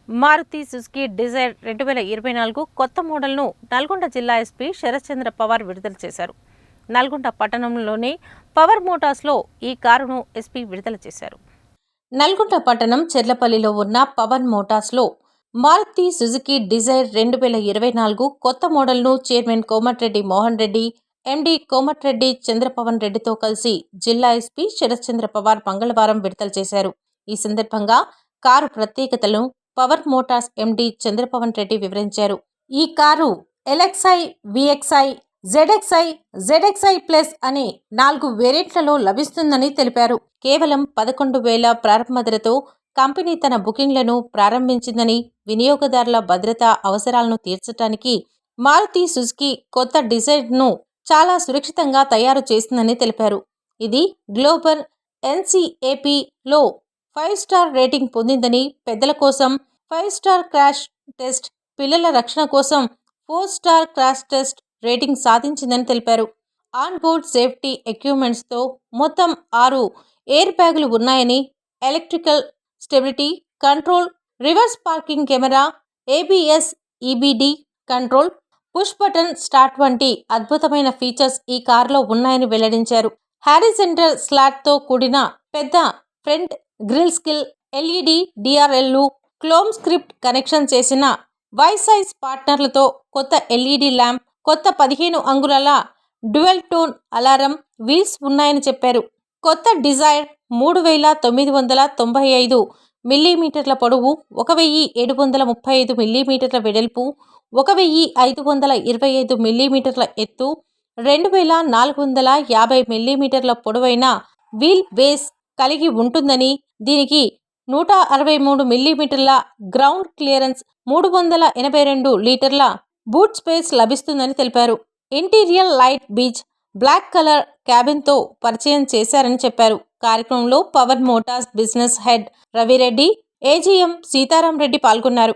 Maruti Suzuki Dzire 2024 కొత్త మోడల్ను నల్గొండ జిల్లా ఎస్పీ శరత్చంద్ర పవార్ విడుదల చేశారు. నల్గొండ పట్టణంలోని పవర్ మోటార్స్లో ఈ కారును ఎస్పీ విడుదల చేశారు. నల్గొండ పట్టణం చెర్లపల్లిలో ఉన్న పవర్ మోటార్స్లో మారుతి సుజుకి డిజైర్ 2024 కొత్త మోడల్ను చైర్మన్ కోమటిరెడ్డి మోహన్ రెడ్డి, ఎండీ కోమటిరెడ్డి చంద్రపవన్ రెడ్డితో కలిసి జిల్లా ఎస్పీ శరత్చంద్ర పవార్ మంగళవారం విడుదల చేశారు. ఈ సందర్భంగా కారు ప్రత్యేకతలను power motors MD Chandrapavan Reddy వివరించారు. ఈ car LXI, VXI, ZXI, ZXI plus అనే 4 వేరియంట్లలో లభిస్తుందని తెలిపారు. కేవలం 11,000 ప్రారంభ ధరతో కంపెనీ తన బుకింగ్లను ప్రారంభించిందని, వినియోగదారుల భద్రతా అవసరాలను తీర్చడానికి మారుతి సుజుకి కొత్త డిజైర్ను చాలా సురక్షితంగా తయారు చేసిందని తెలిపారు. ఇది గ్లోబల్ NCAP-లో 5 స్టార్ రేటింగ్ పొందిందని, పెద్దల కోసం 5 స్టార్ క్రాష్ టెస్ట్, పిల్లల రక్షణ కోసం 4 స్టార్ క్రాష్ టెస్ట్ రేటింగ్ సాధించిందని తెలిపారు. ఆన్ బోర్డ్ సేఫ్టీ ఎక్విప్మెంట్స్తో మొత్తం 6 ఎయిర్ బ్యాగులు ఉన్నాయని, electrical stability control, reverse parking camera, ABS, EBD control, push button start వంటి అద్భుతమైన ఫీచర్స్ ఈ కారులో ఉన్నాయని వెల్లడించారు. హారిజంటల్ స్లాట్తో కూడిన పెద్ద ఫ్రంట్ గ్రిల్ స్కిల్, LED DRLలు, క్రోమ్ స్క్రిప్ట్ కనెక్షన్ చేసిన వైసైజ్ పార్ట్నర్లతో కొత్త LED ల్యాంప్, కొత్త 15 అంగుళాల డ్యుయల్ టోన్ అలారం వీల్స్ ఉన్నాయని చెప్పారు. కొత్త డిజైర్ 3,995 మిల్లీమీటర్ల పొడవు, 1,735 మిల్లీమీటర్ల వెడల్పు, 1,525 మిల్లీమీటర్ల ఎత్తు, 2,450 మిల్లీమీటర్ల పొడవైన వీల్ బేస్ కలిగి ఉంటుందని, దీనికి 163 మిల్లీమీటర్ల గ్రౌండ్ క్లియరెన్స్, 382 లీటర్ల బూట్ స్పేస్ లభిస్తుందని తెలిపారు. Interior light beige black colour క్యాబిన్తో పరిచయం చేశారని చెప్పారు. కార్యక్రమంలో power motors business head Ravi Reddy, AGM Sitaram Reddy పాల్గొన్నారు.